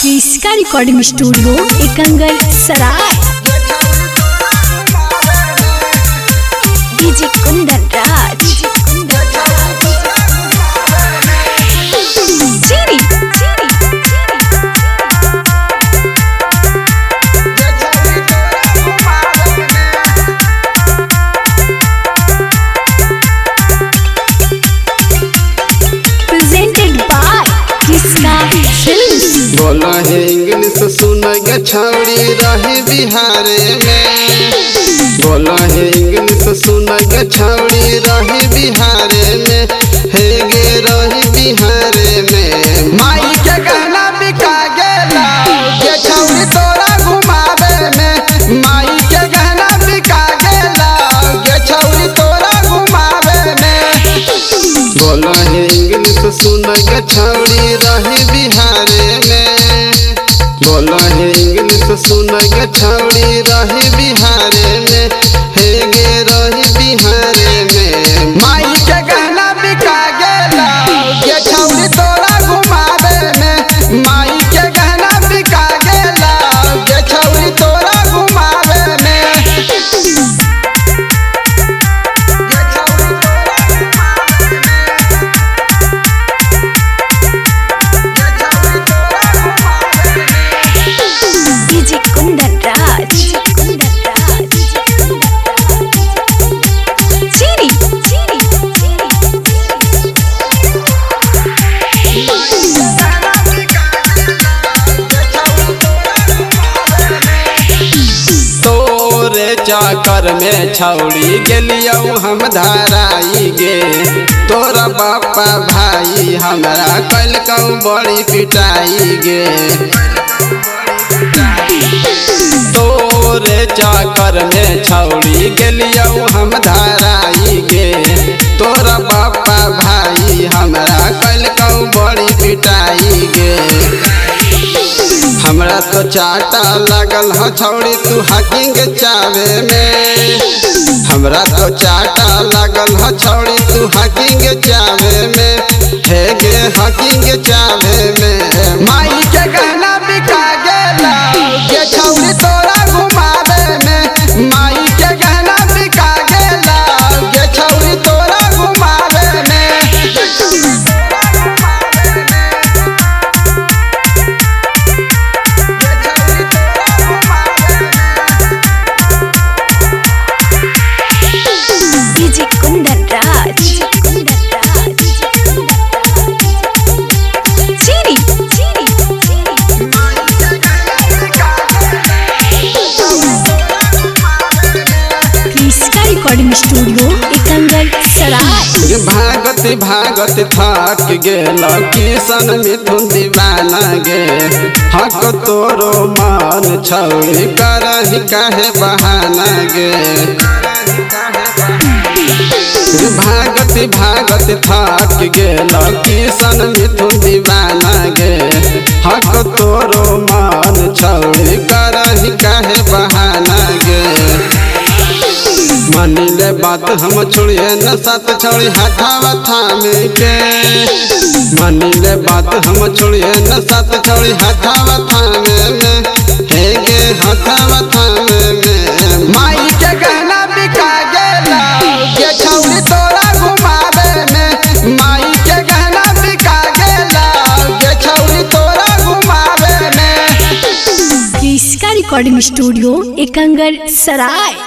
इसका recording studio Ekangar सराय। DJ Kundan Raj. चीरी प्रेजेंटेड बाय किसका फिल्म्स। बोला है इंग्लिश सुन गे छौड़ी रहे बिहारे में। बोला है इंग्लिश सुन गे छौड़ी रहे बिहारे में। हे गे रहे बिहारे में। माई के गहना बिका गेला गे छौड़ी तोरा घुमावे में। माई के गहना बिका गेला गे छौड़ी तोरा घुमावे में। बोला है इंग्लिश सुन गे छौड़ी रहे बिहारे में। बोला है इंग्लिश सुन गे छौड़ी रहे बिहारे में। हे गे रहे बिहारे में। माई के गहना बिका गेला गे छौड़ी तोरा घुमावे में। माई के गहना बिका गेला गे छौड़ी तोरा घुमावे में। गे छौड़ी डीजे कुंदन राज। चीरी तोरे चाकर में छौड़ी गेलियो हम धराई गे। तोरा बापा भाई हमरा कलकौ बड़ी पिटाई गे। तोरे चाकर में छौड़ी गेलियो हम धराई गे। तोरा बापा भाई हमरा कलकौ बड़ी पिटाई गे। हमरा तो चाटा लागल ह छौड़ी तू हाकिंग चावे में। हमरा तो चाटा लागल ह छौड़ी तू हाकिंग चावे में। हे गे हाकिंग चावे में। माई के गहना बिका गेला गे छौड़ी तोरा घुमावे में। माई के गहना बिका गेला गे छौड़ी तोरा घुमावे में। डीजे कुंदन राज। चीरी इसका रिकॉर्डिंग स्टूडियो एकंगर सराय। भागत भागत थक गेल किशन मिथुन दीवाना गे। हक तोरो मन छौड़ी करही काहे बहाना गे। भागत भागत थक गेल किशन मिथुन दीवाना गे। हक तोरो मन छौड़ी करही काहे बहाना गे। मानिले बात हम छोड़िए न साथ छौड़ी हाथावा थामे के। मानिले बात हम छोड़िए न साथ छौड़ी हाथावा थामे में। हे गे हाथावा थामे में। माई के गहना बिका गेला गे छौड़ी तोरा घुमावे में। माई के गहना बिका गेला गे छौड़ी तोरा घुमावे में। इसका रिकॉर्डिंग स्टूडियो एकंगर सराय।